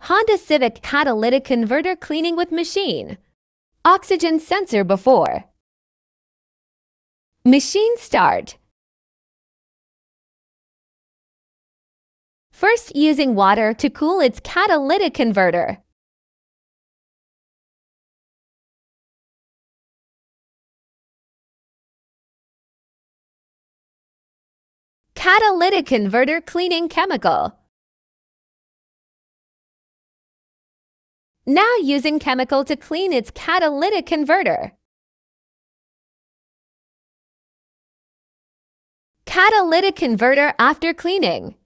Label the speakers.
Speaker 1: Honda Civic catalytic converter cleaning with machine. Oxygen sensor before. Machine start. First, using water to cool its catalytic converter. Catalytic converter cleaning chemical. Now using chemical to clean its catalytic converter. Catalytic converter after cleaning.